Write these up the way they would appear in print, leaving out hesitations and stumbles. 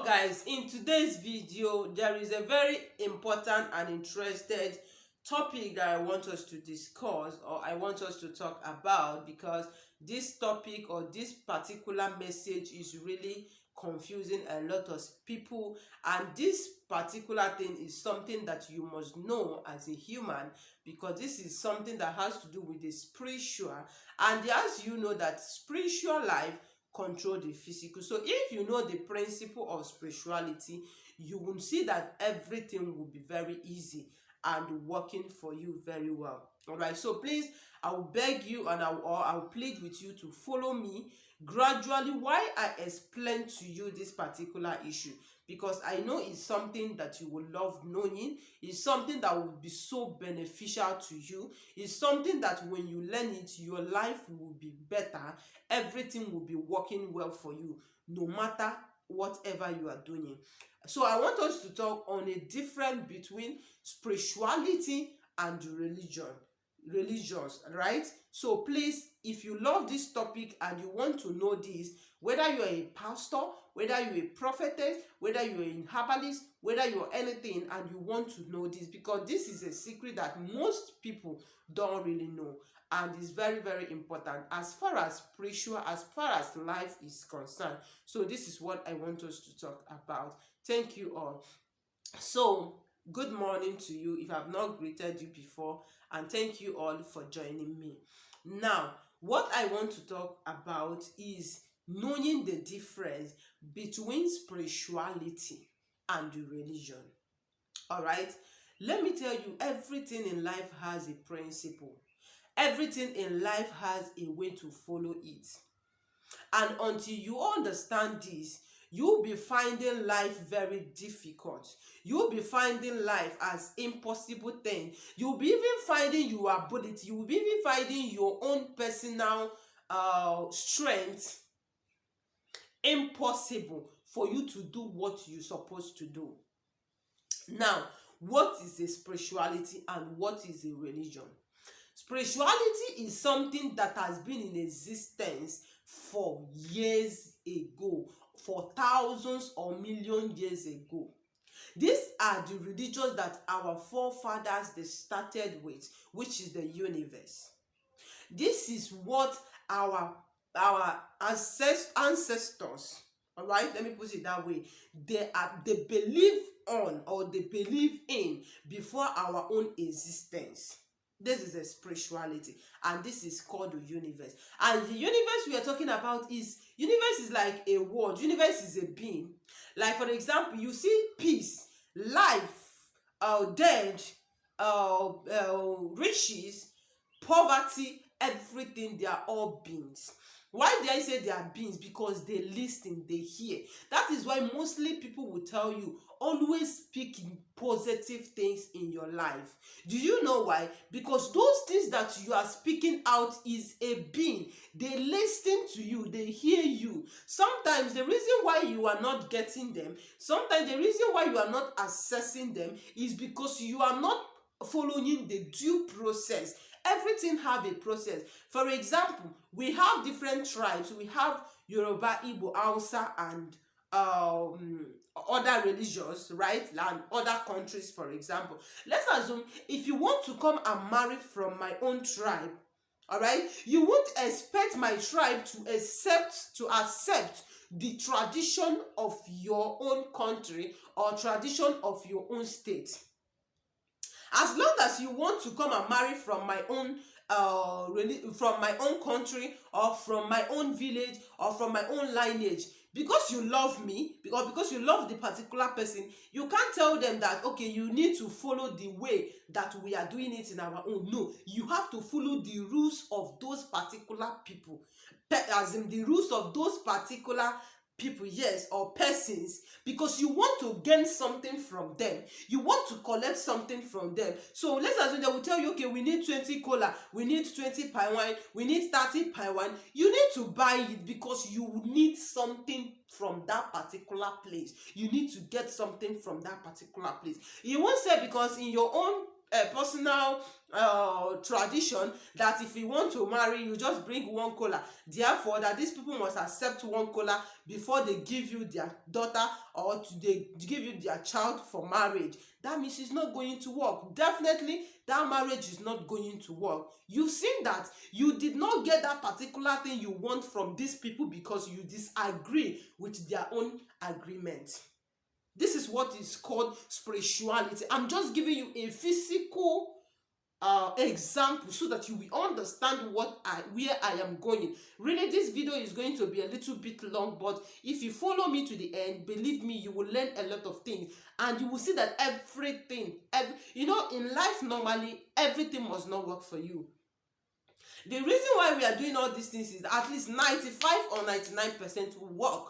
Guys, in today's video there is a very important and interested topic that I want us to discuss, or I want us to talk about, because this topic or this particular message is really confusing a lot of people, and this particular thing is something that you must know as a human, because this is something that has to do with the spiritual. And as you know that spiritual life control the physical. So if you know the principle of spirituality, you will see that everything will be very easy and working for you very well. All right, so please, I will beg you, and I'll plead with you to follow me gradually while I explain to you this particular issue, because I know it's something that you will love knowing. It's something that will be so beneficial to you. It's something that when you learn it, your life will be better. Everything will be working well for you, no matter whatever you are doing. So I want us to talk on a difference between spirituality and religions, right? So please, if you love this topic and you want to know this, whether you're a pastor, whether you're a prophetess, whether you're a herbalist, whether you're anything, and you want to know this, because this is a secret that most people don't really know, and it's very, very important as far as spiritual, as far as life is concerned. So this is what I want us to talk about. Thank you all. So good morning to you if I've not greeted you before, and thank you all for joining me. Now, what I want to talk about is knowing the difference between spirituality and religion. All right, let me tell you, everything in life has a principle. Everything in life has a way to follow it. And until you understand this, you'll be finding life very difficult. You'll be finding life as impossible thing. You'll be even finding your ability. You will be even finding your own personal strength impossible for you to do what you're supposed to do. Now, what is a spirituality and what is a religion? Spirituality is something that has been in existence for years ago, for thousands or million years ago. These are the religions that our forefathers they started with, which is the universe. This is what our ancestors, all right, let me put it that way, they believe on, or they believe in, before our own existence. This is a spirituality, and this is called the universe. And the universe we are talking about is, universe is like a word. Universe is a being. Like, for example, you see peace, life, death, riches, poverty, everything. They are all beings. Why do I say they are beings? Because they listen, they hear. That is why mostly people will tell you, always speak in positive things in your life. Do you know why? Because those things that you are speaking out is a being. They listen to you, they hear you. Sometimes the reason why you are not getting them, sometimes the reason why you are not assessing them is because you are not following the due process. Everything have a process. For example, we have different tribes. We have Yoruba, Igbo, Hausa, and other religions, right? And other countries, for example. Let's assume if you want to come and marry from my own tribe, all right, you won't expect my tribe to accept the tradition of your own country or tradition of your own state. As long as you want to come and marry from my own country, or from my own village, or from my own lineage, because you love me, because you love the particular person, you can't tell them that, okay, you need to follow the way that we are doing it in our own. No, you have to follow the rules of those particular people, as in the rules of those particular people, yes, or persons, because you want to gain something from them, you want to collect something from them. So let's assume they will tell you, okay, we need 20 cola, we need 20 pine wine, we need 30 pine wine. You need to buy it because you need something from that particular place. You need to get something from that particular place. You won't say because in your own personal tradition that if you want to marry, you just bring one kola. Therefore, that these people must accept one kola before they give you their daughter or they give you their child for marriage. That means it's not going to work. Definitely, that marriage is not going to work. You've seen that you did not get that particular thing you want from these people because you disagree with their own agreement. This is what is called spirituality. I'm just giving you a physical example so that you will understand where I am going. Really, this video is going to be a little bit long, but if you follow me to the end, believe me, you will learn a lot of things, and you will see that in life normally everything must not work for you. The reason why we are doing all these things is at least 95 or 99% will work.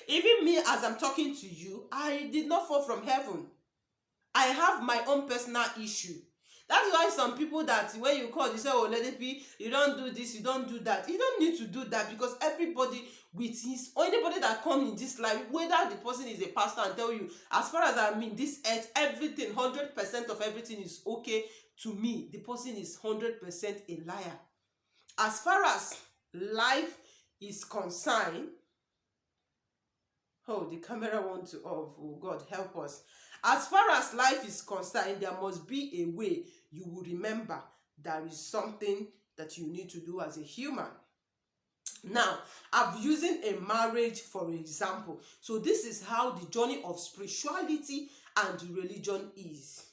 Even me, as I'm talking to you, I did not fall from heaven. I have my own personal issue. That's why some people that when you call, you say, oh, let it be, you don't do this, you don't do that. You don't need to do that, because everybody with his, or anybody that comes in this life, whether the person is a pastor and tell you, as far as I'm in this earth, everything, 100% of everything is okay to me, the person is 100% a liar. As far as life is concerned, oh, the camera wants to off. Oh, God, help us. As far as life is concerned, there must be a way you will remember there is something that you need to do as a human. Now, I'm using a marriage for example. So this is how the journey of spirituality and religion is.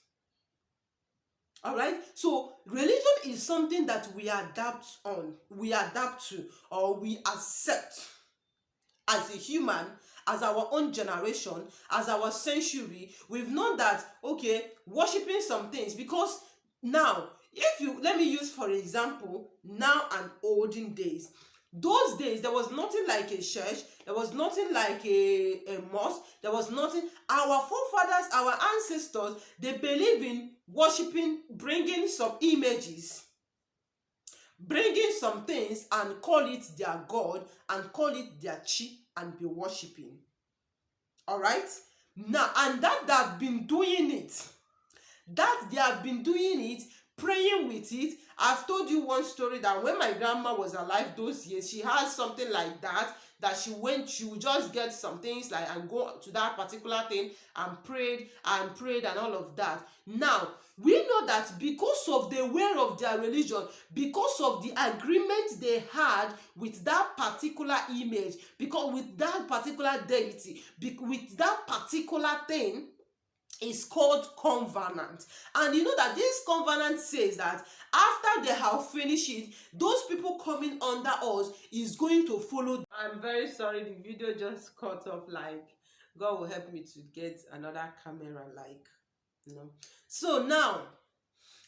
All right, so religion is something that we adapt to, or we accept as a human, as our own generation, as our century. We've known that, okay, worshiping some things, because now, let me use for example, now and olden days. Those days, there was nothing like a church, there was nothing like a mosque, there was nothing. Our forefathers, our ancestors, they believe in worshiping, bringing some images, bringing some things, and call it their God, and call it their chi, and be worshiping. All right, now, and that they have been doing it, praying with it. I've told you one story that when my grandma was alive those years, she had something like that she would just get some things like and go to that particular thing and prayed and all of that. Now, we know that because of the way of their religion, because of the agreement they had with that particular image, because with that particular deity, with that particular thing, is called covenant. And you know that this covenant says that after they have finished it, those people coming under us is going to follow. I'm very sorry, the video just cut off. Like, God will help me to get another camera, like, so now,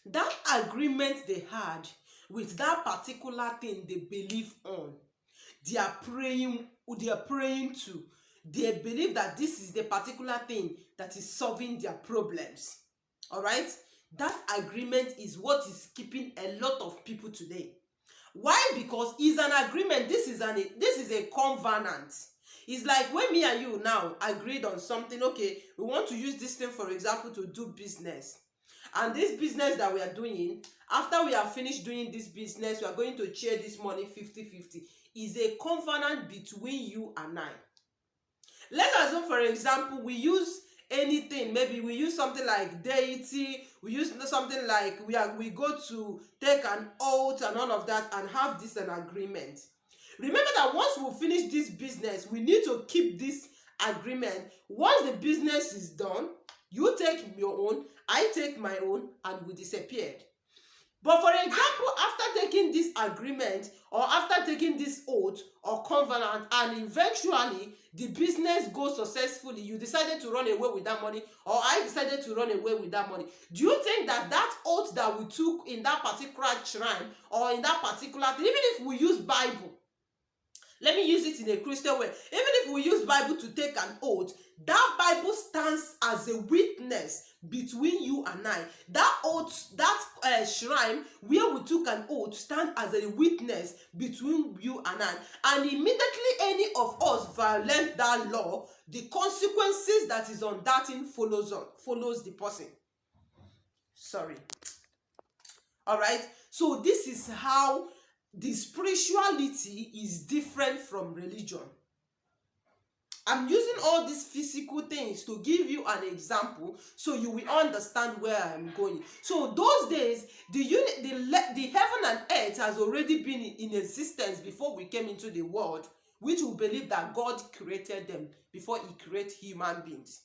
that agreement they had with that particular thing they believe on, they are praying to, they believe that this is the particular thing that is solving their problems. All right, that agreement is what is keeping a lot of people today. Why? Because it's an agreement. This is a covenant. It's like when me and you now agreed on something. Okay, we want to use this thing, for example, to do business. And this business that we are doing, after we have finished doing this business, we are going to share this money 50-50. Is a covenant between you and I. Let's assume, for example, we use anything. Maybe we use something like deity. We use something like we go to take an oath and all of that, and have this an agreement. Remember that once we finish this business, we need to keep this agreement. Once the business is done, you take your own, I take my own, and we disappeared. But for example, after taking this agreement, or after taking this oath or covenant, and eventually the business goes successfully, you decided to run away with that money, or I decided to run away with that money, do you think that oath that we took in that particular shrine, or in that particular thing, even if we use Bible, let me use it in a Christian way, even if we use Bible to take an oath, that Bible stands as a witness between you and I. That oath, that shrine where we took an oath, stand as a witness between you and I. And immediately any of us violate that law, the consequences that is on that thing follows the person. Sorry. All right. So this is how the spirituality is different from religion. I'm using all these physical things to give you an example so you will understand where I'm going. So those days, the heaven and earth has already been in existence before we came into the world, which we believe that God created them before he created human beings.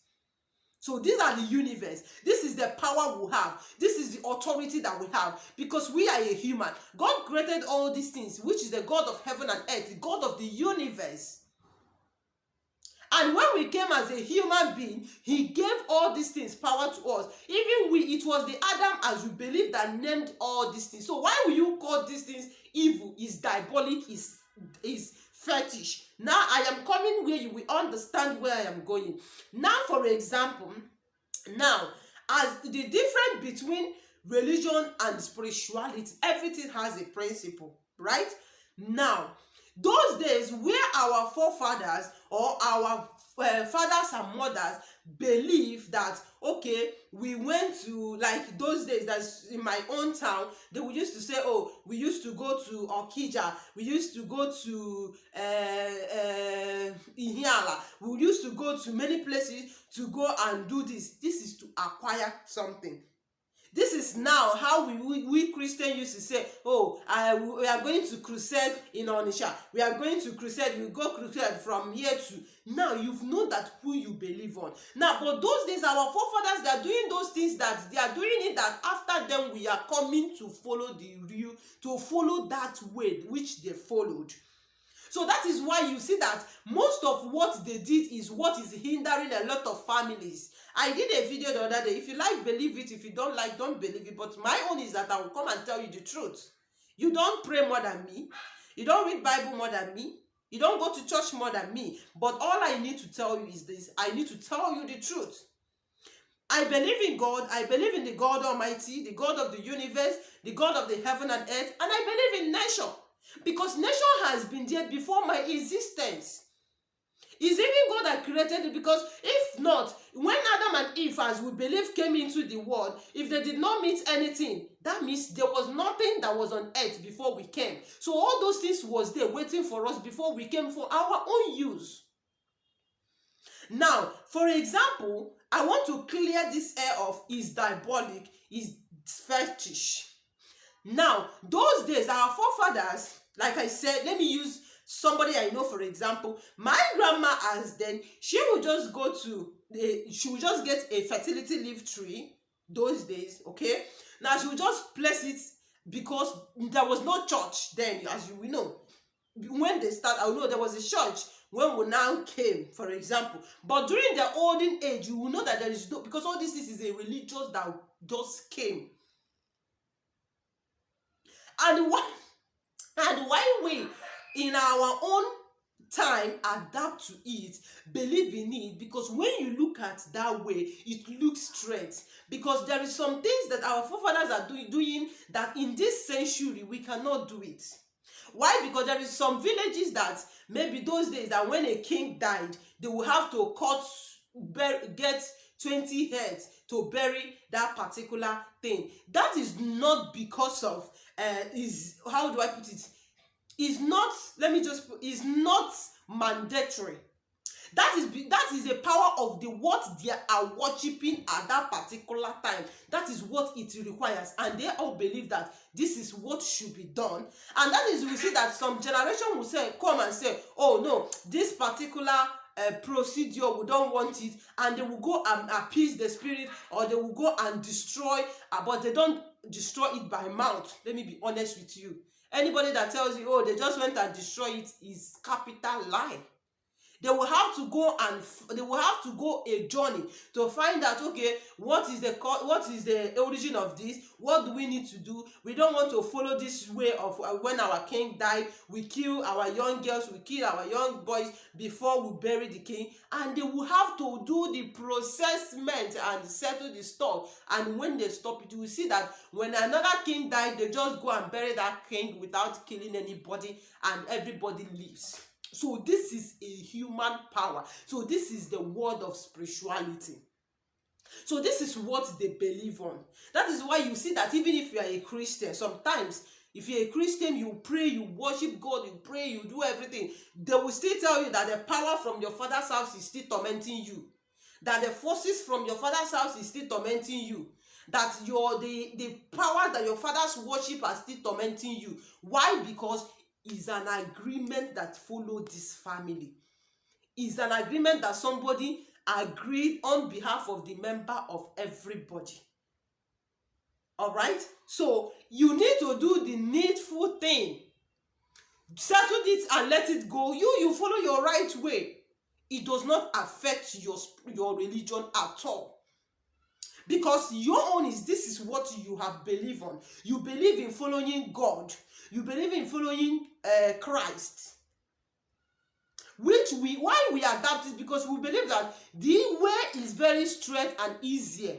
So these are the universe. This is the power we have. This is the authority that we have because we are a human. God created all these things, which is the God of heaven and earth, the God of the universe. And when we came as a human being, he gave all these things power to us. Even it was the Adam, as we believe, that named all these things. So why will you call these things evil, is diabolic, is fetish? Now I am coming where you will understand where I am going. Now, for example, now as the difference between religion and spirituality, everything has a principle, right? Now, those days where our forefathers or our fathers and mothers believe that, okay, we went to, like those days, that's in my own town, they would used to say, oh, we used to go to Okija, we used to go to Ihiala, we used to go to many places to go and do this. This is to acquire something. This is now how we Christians used to say, oh, we are going to crusade in Onitsha. We are going to crusade. We go crusade from here to. Now you've known that who you believe on. Now, but those days, our forefathers, they are doing those things that they are doing it that after them we are coming to follow that way which they followed. So that is why you see that most of what they did is what is hindering a lot of families. I did a video the other day. If you like, believe it. If you don't like, don't believe it. But my own is that I will come and tell you the truth. You don't pray more than me. You don't read Bible more than me. You don't go to church more than me. But all I need to tell you is this. I need to tell you the truth. I believe in God. I believe in the God Almighty, the God of the universe, the God of the heaven and earth. And I believe in nature. Because nature has been there before my existence. It's even God that created it, because if not, when Adam and Eve, as we believe, came into the world, if they did not meet anything, that means there was nothing that was on earth before we came. So all those things was there waiting for us before we came for our own use. Now, for example, I want to clear this air of is diabolic, is fetish. Now, those days, our forefathers, like I said, let me use somebody I know, for example. My grandma, as then, she would just get a fertility leaf tree those days, okay? Now, she would just place it because there was no church then, as you will know. When they start, I know there was a church when we now came, for example. But during the olden age, you will know that there is no, because all this is a religious that just came. And why we, in our own time, adapt to it, believe in it, because when you look at that way, it looks straight. Because there is some things that our forefathers are doing that in this century we cannot do it. Why? Because there is some villages that maybe those days that when a king died, they will have to get 20 heads to bury that particular thing. That is not because of how do I put it? Is not, is not mandatory. That is a power of the what they are worshiping at that particular time. That is what it requires, and they all believe that this is what should be done. And that is, we see that some generation will come and say, oh no, this particular procedure, we don't want it, and they will go and appease the spirit, or they will go and destroy, but they don't destroy it by mouth. Let me be honest with you. Anybody that tells you, oh, they just went and destroy it, is capital lie. They will have to go a journey to find out, okay, what is the origin of this? What do we need to do? We don't want to follow this way of when our king died, we kill our young girls, we kill our young boys before we bury the king. And they will have to do the processment and settle the stuff. And when they stop it, you will see that when another king died, they just go and bury that king without killing anybody, and everybody lives. So this is a human power. So this is the word of spirituality. So this is what they believe on. That is why you see that even if you are a Christian, sometimes if you're a Christian, you pray, you worship God, you pray, you do everything, they will still tell you that the power from your father's house is still tormenting you, that the forces from your father's house is still tormenting you, that the power that your fathers worship are still tormenting you. Why? Because it's an agreement that follow this family. It's an agreement that somebody agreed on behalf of the member of everybody. All right? So you need to do the needful thing. Settle it and let it go. You follow your right way. It does not affect your religion at all. Because your own is, this is what you have believed on. You believe in following God. You believe in following Christ. Why we adapt it, because we believe that the way is very straight and easier.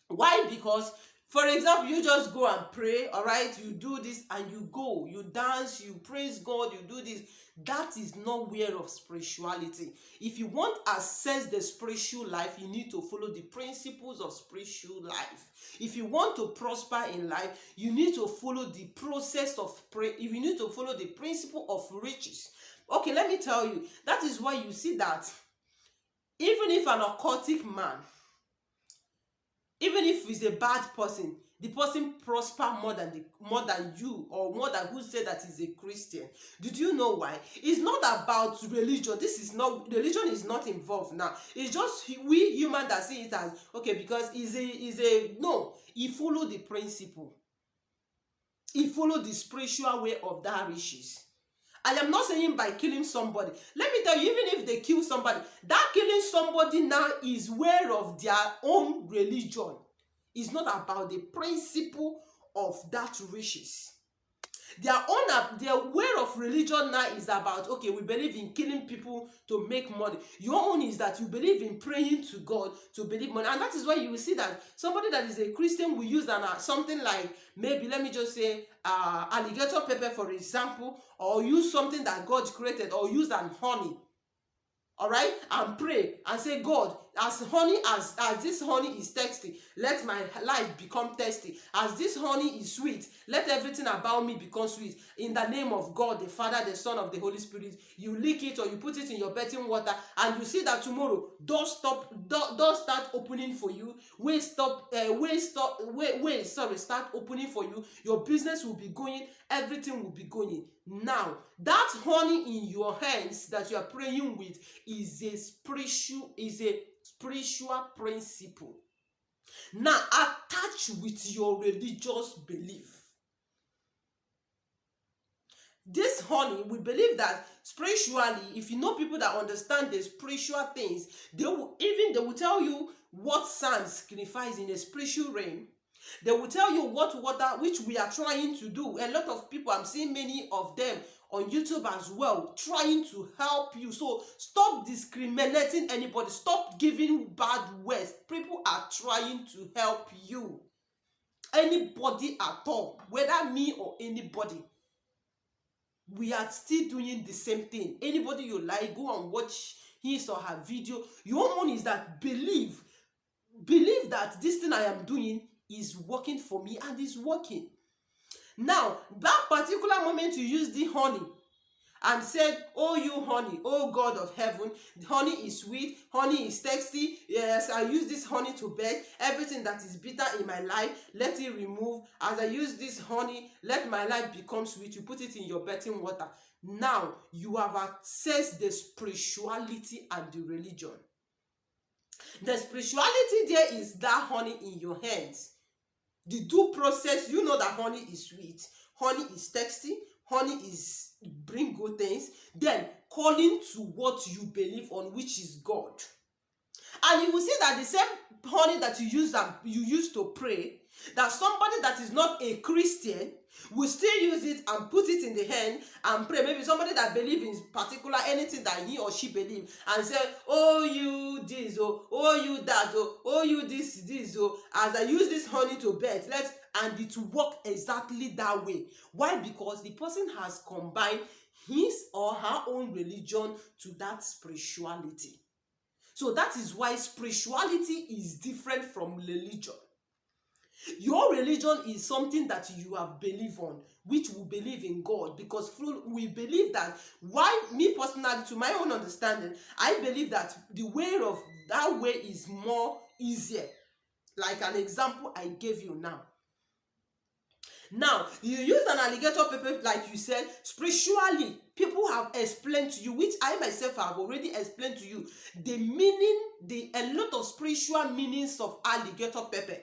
Why? Because, for example, you just go and pray, all right? You do this and you go, you dance, you praise God, you do this. That is not way of spirituality. If you want to access the spiritual life, you need to follow the principles of spiritual life. If you want to prosper in life, you need to follow the process of prayer. If you need to follow the principle of riches. Okay, let me tell you, that is why you see that even if an occultic man, even if he's a bad person, the person prosper more than you, or more than who said that he's a Christian. Did you know why? It's not about religion. Religion is not involved now. It's just we human that see it as okay, because no, he follow the principle. He follow the spiritual way of that riches. I am not saying by killing somebody. Let me tell you, even if they kill somebody, that killing somebody now is way of their own religion. It's not about the principle of that riches. Their way of religion now is about, okay, we believe in killing people to make money. Your own is that you believe in praying to God to believe money. And that is why you will see that somebody that is a Christian will use something like, maybe let me just say alligator pepper, for example, or use something that God created, or use an honey. All right, and pray and say, God, as this honey is tasty, let my life become tasty. As this honey is sweet, let everything about me become sweet. In the name of God, the Father, the Son, of the Holy Spirit, you lick it or you put it in your bathing water, and you see that tomorrow doors start opening for you. Ways start opening for you. Your business will be going. Everything will be going. Now, that honey in your hands that you are praying with is a spiritual principle. Now, attach with your religious belief. This honey, we believe that spiritually, if you know people that understand the spiritual things, they will tell you what sand signifies in a spiritual realm. They will tell you what water, which we are trying to do. A lot of people, I'm seeing many of them on YouTube as well, trying to help you. So stop discriminating anybody. Stop giving bad words. People are trying to help you. Anybody at all, whether me or anybody, we are still doing the same thing. Anybody you like, go and watch his or her video. Your own is that believe that this thing I am doing is working for me, and is working. Now, that particular moment you use the honey and said, oh, you honey, oh God of heaven, the honey is sweet, honey is tasty. Yes, I use this honey to beg. Everything that is bitter in my life, let it remove. As I use this honey, let my life become sweet. You put it in your bathing water. Now, you have accessed the spirituality and the religion. The spirituality there is that honey in your hands. The due process, you know that honey is sweet, honey is tasty, honey is bring good things. Then calling to what you believe on, which is God. And you will see that the same honey that you use to pray, that somebody that is not a Christian will still use it and put it in the hand and pray. Maybe somebody that believes in particular anything that he or she believes, and say, oh, you this, oh you that, oh you this, as I use this honey to bed, and it will work exactly that way. Why? Because the person has combined his or her own religion to that spirituality. So that is why spirituality is different from religion. Your religion is something that you have believed on, which we believe in God, because we believe that, why, me personally, to my own understanding, I believe that the way of that way is more easier. Like an example I gave you now. Now, you use an alligator pepper, like you said, spiritually, people have explained to you, which I myself have already explained to you, the meaning, a lot of spiritual meanings of alligator pepper.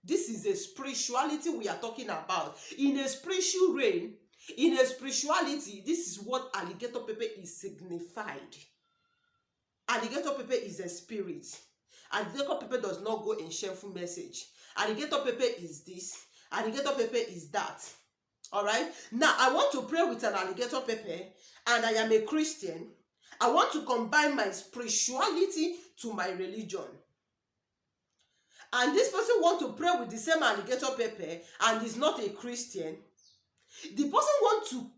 This is a spirituality we are talking about. In a spiritual realm, in a spirituality, this is what alligator pepper is signified. Alligator pepper is a spirit. Alligator pepper does not go in shameful message. Alligator pepper is this. Alligator pepper is that. All right. Now, I want to pray with an alligator pepper, and I am a Christian. I want to combine my spirituality to my religion. And this person wants to pray with the same alligator pepper and is not a Christian. The person wants to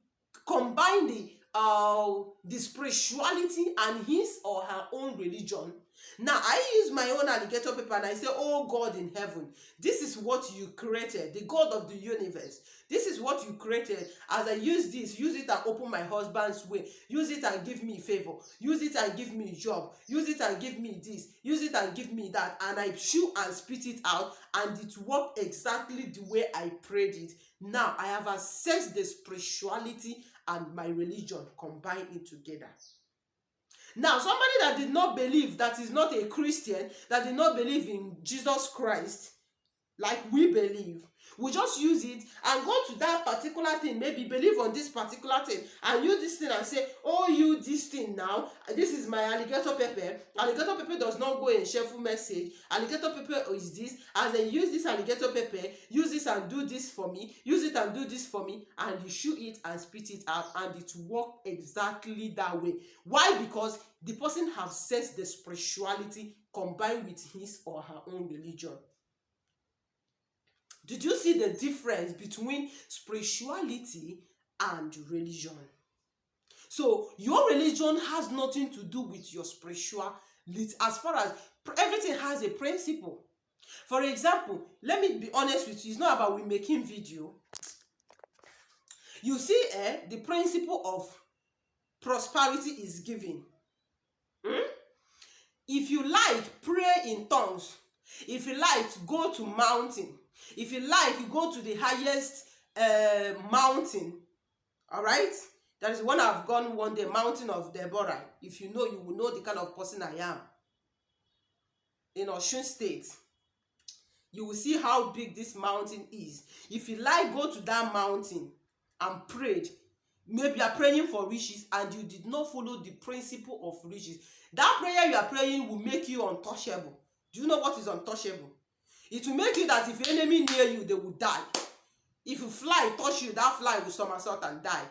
combine the spirituality and his or her own religion. Now, I use my own alligator pepper and I say, oh God in heaven, this is what you created, the God of the universe. This is what you created. As I use this, use it and open my husband's way. Use it and give me favor. Use it and give me a job. Use it and give me this. Use it and give me that. And I chew and spit it out, and it worked exactly the way I prayed it. Now, I have assessed the spirituality and my religion, combined it together. Now, somebody that did not believe, that is not a Christian, that did not believe in Jesus Christ, like we believe, we just use it and go to that particular thing, maybe believe on this particular thing, and use this thing and say, oh, you this thing now, this is my alligator pepper. Alligator pepper does not go in shameful message. Alligator pepper is this. As I use this alligator pepper, use this and do this for me, use it and do this for me, and you chew it and spit it out, and it works exactly that way. Why? Because the person has sensed the spirituality combined with his or her own religion. Did you see the difference between spirituality and religion? So your religion has nothing to do with your spirituality, as far as everything has a principle. For example, let me be honest with you, it's not about we making video. You see, the principle of prosperity is giving. If you like, pray in tongues. If you like, go to mountain. If you like, you go to the highest mountain. All right? That is when I've gone one day, mountain of Deborah. If you know, you will know the kind of person I am. In Osun State. You will see how big this mountain is. If you like, go to that mountain and pray. Maybe you are praying for riches and you did not follow the principle of riches. That prayer you are praying will make you untouchable. Do you know what is untouchable? It will make you that if your enemy near you, they will die. If you fly, touch you, that fly will somersault and die.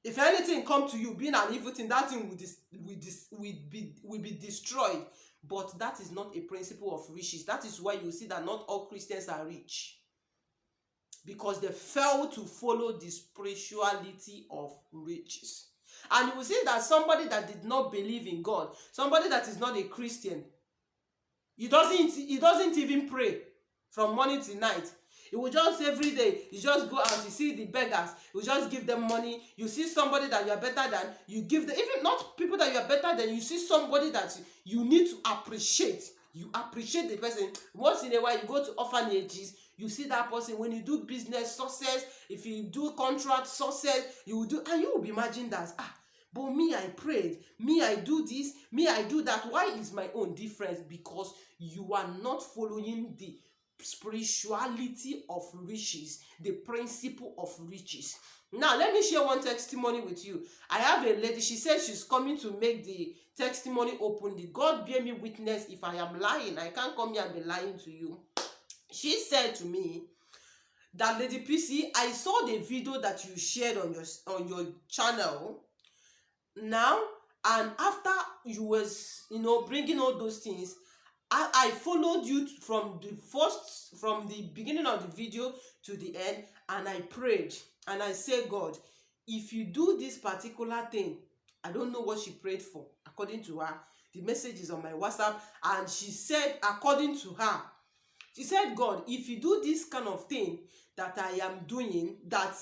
If anything come to you, being an evil thing, that thing will be destroyed. But that is not a principle of riches. That is why you see that not all Christians are rich. Because they fail to follow the spirituality of riches. And you will see that somebody that did not believe in God, somebody that is not a Christian, he doesn't even pray from morning to night. He will just every day, you just go out, you see the beggars, you just give them money. You see somebody that you are better than, you give them, even not people that you are better than, you see somebody that you need to appreciate. You appreciate the person. Once in a while, you go to orphanages, you see that person. When you do business, success. If you do contract, success, you will do, and you will be imagining that, but me, I prayed. Me, I do this. Me, I do that. Why is my own difference? Because you are not following the spirituality of riches, the principle of riches. Now, let me share one testimony with you. I have a lady, she said she's coming to make the testimony open. The God bear me witness if I am lying. I can't come here and be lying to you. She said to me that, Lady PC, I saw the video that you shared on your channel now, and after you was bringing all those things, I followed you from the beginning of the video to the end, and I prayed and I said, God, if you do this particular thing, I don't know what she prayed for according to her, The message is on my WhatsApp, and she said, according to her, she said, God, if you do this kind of thing that I am doing, that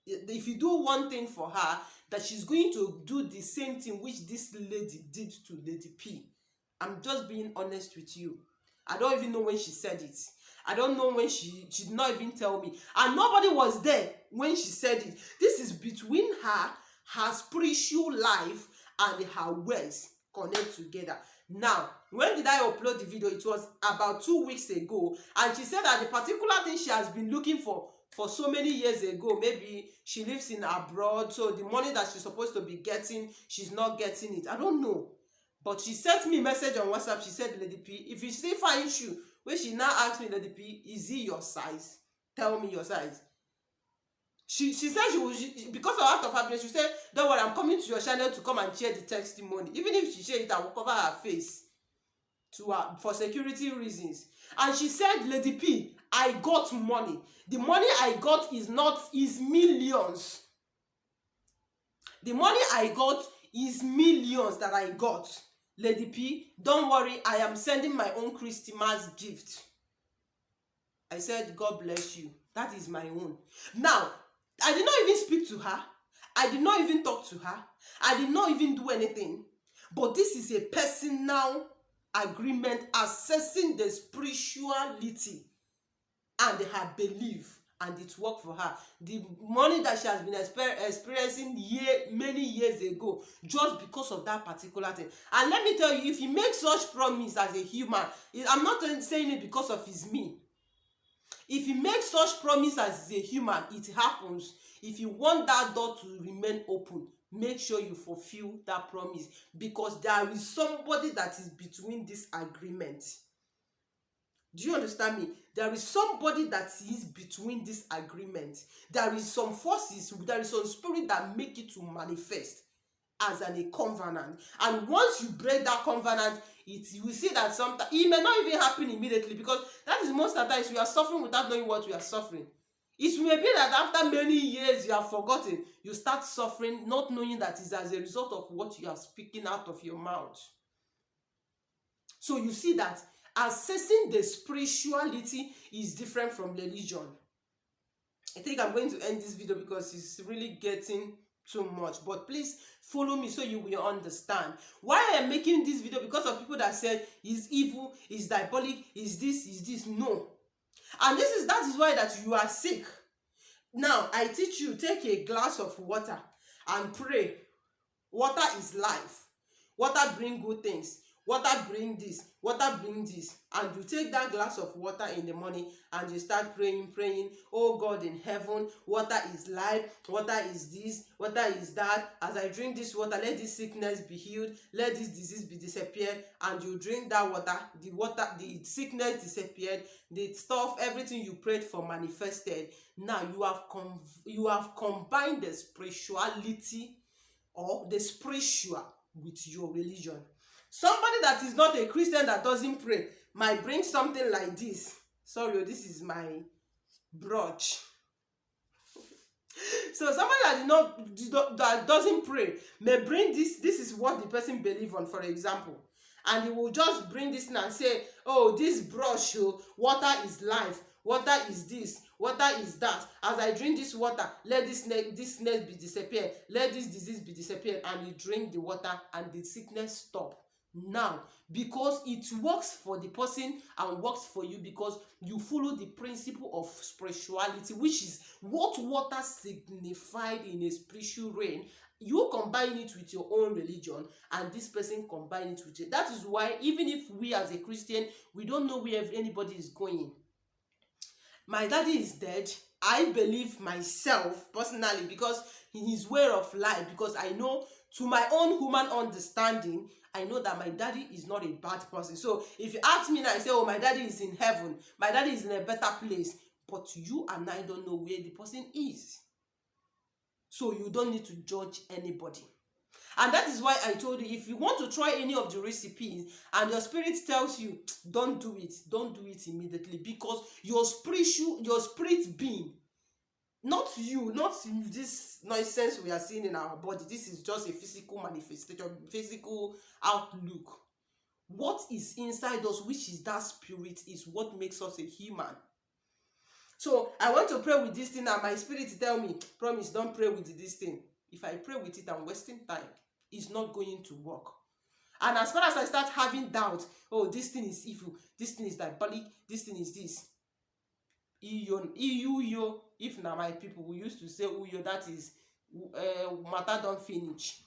if you do one thing for her, that she's going to do the same thing which this lady did to Lady P. I'm just being honest with you. I don't even know when she said it. I don't know when she did not even tell me. And nobody was there when she said it. This is between her spiritual life, and her words connect together. Now, when did I upload the video? It was about 2 weeks ago. And she said that the particular thing she has been looking for so many years ago, maybe she lives in abroad, so the money that she's supposed to be getting, she's not getting it. I don't know. But she sent me a message on WhatsApp. She said, Lady P, if you still find shoe, when she now asked me, Lady P, is it your size? Tell me your size. She said because of out of happiness, she said, don't worry, I'm coming to your channel to come and share the testimony. Even if she share it, I will cover her face for security reasons. And she said, Lady P, I got money. The money I got is millions. The money I got is millions that I got. Lady P, don't worry, I am sending my own Christmas gift. I said, God bless you. That is my own. Now, I did not even speak to her. I did not even talk to her. I did not even do anything. But this is a personal agreement assessing the spirituality and her belief, and it worked for her. The money that she has been experiencing many years ago, just because of that particular thing. And let me tell you, if he makes such promise as a human, I'm not saying it because of his me. If you make such promise as a human, it happens. If you want that door to remain open, make sure you fulfill that promise, because there is somebody that is between this agreement. Do you understand me? There is somebody that is between this agreement. There is some forces, there is some spirit that make it to manifest as a covenant. And once you break that covenant, you will see that sometimes it may not even happen immediately, because that is most of the times we are suffering without knowing what we are suffering. It may be that after many years you have forgotten, you start suffering not knowing that it's as a result of what you are speaking out of your mouth. So you see that assessing the spirituality is different from religion. I think I'm going to end this video because it's really getting too much, but please follow me so you will understand why I am making this video. Because of people that said is evil, is diabolic, is this. No. And that is why that you are sick. Now I teach you, take a glass of water and pray. Water is life. Water bring good things. Water bring this, water bring this. And you take that glass of water in the morning and you start praying, oh God in heaven, water is life, water is this, water is that. As I drink this water, let this sickness be healed, let this disease be disappeared. And you drink that water, the sickness disappeared, the stuff, everything you prayed for manifested. Now you have combined the spirituality or the spiritual with your religion. Somebody that is not a Christian that doesn't pray might bring something like this. Sorry, this is my brooch. So somebody that doesn't pray may bring this. This is what the person believes on, for example. And he will just bring this and say, oh, this brush, water is life. Water is this, water is that. As I drink this water, let this sickness be disappeared. Let this disease be disappeared. And you drink the water and the sickness stop. Now, because it works for the person and works for you, because you follow the principle of spirituality, which is what water signified in a spiritual realm. You combine it with your own religion, and this person combine it with it. That is why even if we as a Christian, we don't know where anybody is going. My daddy is dead. I believe myself personally, because in his way of life, because I know to my own human understanding, I know that my daddy is not a bad person. So if you ask me now, I say, oh, my daddy is in heaven, my daddy is in a better place, but you and I don't know where the person is. So you don't need to judge anybody. And that is why I told you, if you want to try any of the recipes and your spirit tells you, don't do it immediately, because your spirit being, not you, not this nonsense we are seeing in our body. This is just a physical manifestation, physical outlook. What is inside us, which is that spirit, is what makes us a human. So I want to pray with this thing, and my spirit tell me, promise, don't pray with this thing. If I pray with it, I'm wasting time. It's not going to work. And as far as I start having doubt, oh, this thing is evil, this thing is diabolic, this thing is this. Iyo, if na my people, we used to say uyo, that is matter don't finish.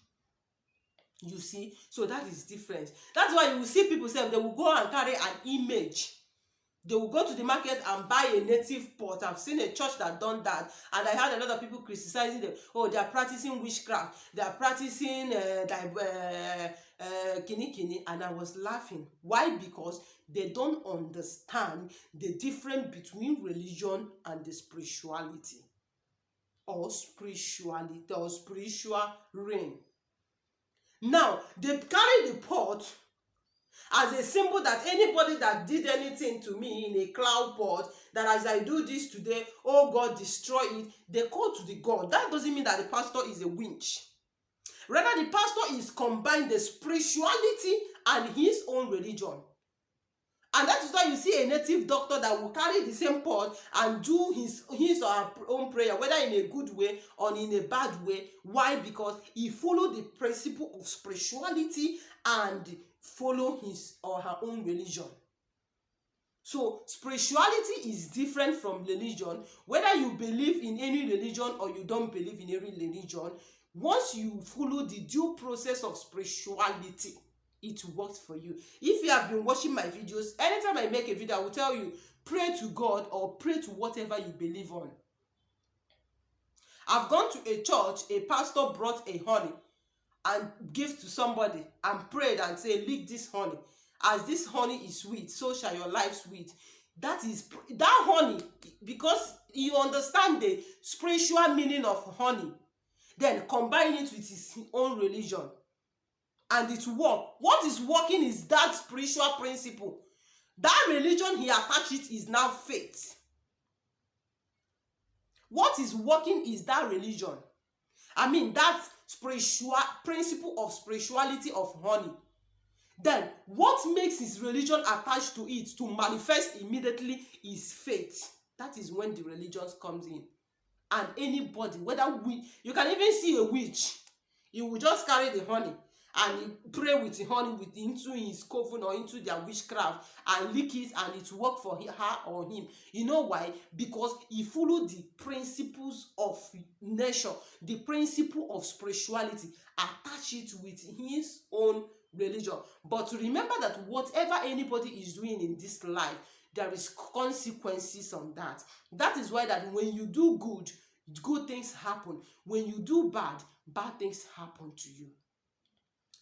You see, so that is different. That's why you will see people say they will go and carry an image. They will go to the market and buy a native pot. I've seen a church that done that, and I had a lot of people criticizing them. Oh, they are practicing witchcraft. They are practicing kini, and I was laughing. Why? Because they don't understand the difference between religion and the spirituality, or spirituality, or spiritual realm. Now, they carry the pot as a symbol that anybody that did anything to me in a cloud pot, that as I do this today, oh God, destroy it, they call to the God. That doesn't mean that the pastor is a witch. Rather, the pastor is combined the spirituality and his own religion. And that is why you see a native doctor that will carry the same pot and do his or her own prayer, whether in a good way or in a bad way. Why? Because he followed the principle of spirituality and follow his or her own religion. So spirituality is different from religion. Whether you believe in any religion or you don't believe in any religion, once you follow the due process of spirituality, it works for you. If you have been watching my videos, anytime I make a video, I will tell you, pray to God or pray to whatever you believe on. I've gone to a church, a pastor brought a honey and give to somebody and prayed and say, lick this honey. As this honey is sweet, so shall your life sweet. That is that honey, because you understand the spiritual meaning of honey, then combine it with his own religion, and it work. What is working is that spiritual principle. That religion he attached it is now faith. What is working is that religion. I mean, that spiritual principle of spirituality of honey. Then what makes his religion attached to it to manifest immediately is faith. That is when the religion comes in. And anybody, whether you can even see a witch, he will just carry the honey and he pray with the honey into his coven or into their witchcraft and lick it, and it work for her or him. You know why? Because he followed the principles of nature, the principle of spirituality, attach it with his own religion. But remember that whatever anybody is doing in this life, there is consequences on that. That is why that when you do good, good things happen. When you do bad, bad things happen to you.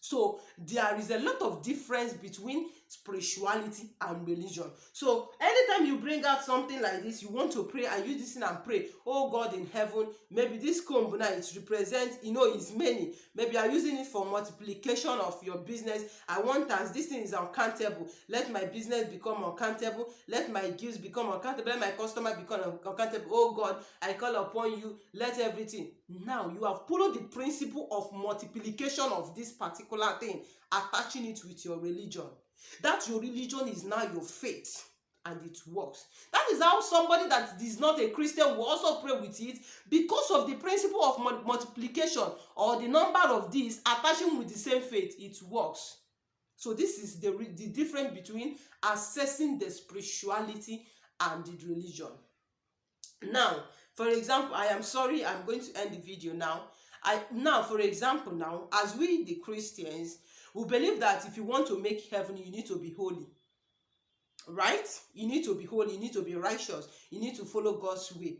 So there is a lot of difference between spirituality and religion. So anytime you bring out something like this, you want to pray and use this thing and pray, oh God in heaven, maybe this comb now it represents, it's many. Maybe you are using it for multiplication of your business. I want, as this thing is uncountable, let my business become uncountable, let my gifts become uncountable, let my customer become uncountable. Oh God, I call upon you, let everything. Now you have followed the principle of multiplication of this particular thing, attaching it with your religion. That your religion is now your faith, and it works. That is how somebody that is not a Christian will also pray with it, because of the principle of multiplication or the number of these attaching with the same faith, it works. So this is the difference between assessing the spirituality and the religion. Now, for example, I am sorry, I'm going to end the video now. For example, as we the Christians, we believe that if you want to make heaven, you need to be holy. Right? You need to be holy, you need to be righteous, you need to follow God's way.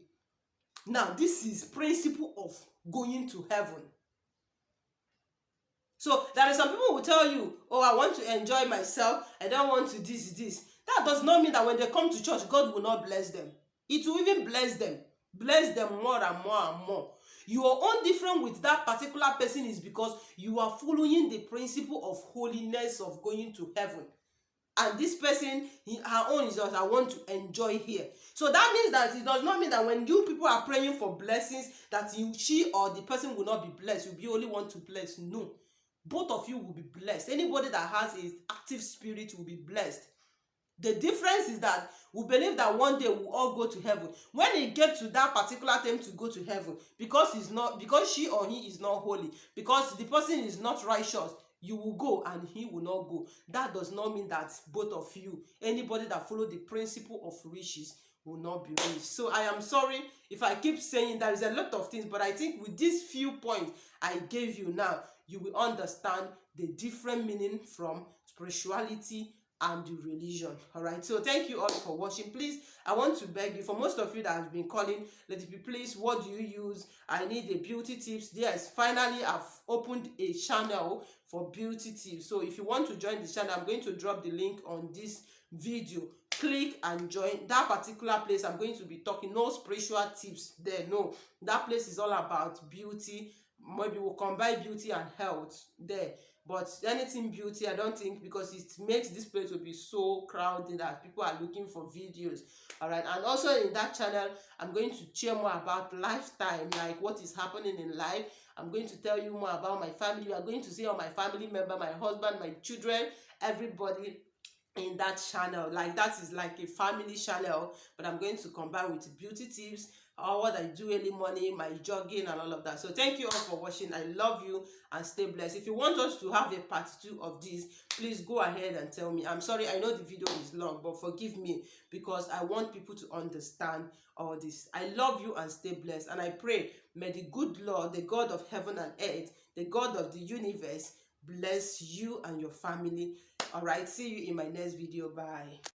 Now, this is principle of going to heaven. So there are some people who will tell you, oh, I want to enjoy myself, I don't want to this. That does not mean that when they come to church, God will not bless them. It will even bless them more and more and more. Your own difference with that particular person is because you are following the principle of holiness of going to heaven. And this person, her own is just, I want to enjoy here. So that means that it does not mean that when you people are praying for blessings, that she or the person will not be blessed. You only want to bless. No. both of you will be blessed. Anybody that has an active spirit will be blessed. The difference is that we believe that one day we'll all go to heaven. When it gets to that particular time to go to heaven, because she or he is not holy, because the person is not righteous, you will go and he will not go. That does not mean that both of you, anybody that follow the principle of riches, will not be rich. So I am sorry if I keep saying there is a lot of things, but I think with these few points I gave you now, you will understand the different meaning from spirituality and the religion. All right, so thank you all for watching. Please, I want to beg you, for most of you that have been calling, let it be, please, what do you use? I need the beauty tips. Yes, finally I've opened a channel for beauty tips. So if you want to join the channel, I'm going to drop the link on this video. Click and join that particular place. I'm going to be talking, no spiritual tips there, no. That place is all about beauty. Maybe we'll combine beauty and health there, but anything beauty, I don't think, because it makes this place to be so crowded that people are looking for videos. All right, and also in that channel I'm going to share more about lifetime, like what is happening in life. I'm going to tell you more about my family. You are going to see all my family member, my husband, my children, everybody in that channel. Like, that is like a family channel, but I'm going to combine with beauty tips, or what I do early morning, my jogging and all of that. So thank you all for watching. I love you and stay blessed. If you want us to have a part 2 of this, please go ahead and tell me. I'm sorry, I know the video is long, but forgive me, because I want people to understand all this. I love you and stay blessed, and I pray may the good Lord, the God of heaven and earth, the God of the universe, bless you and your family. All right, see you in my next video. Bye.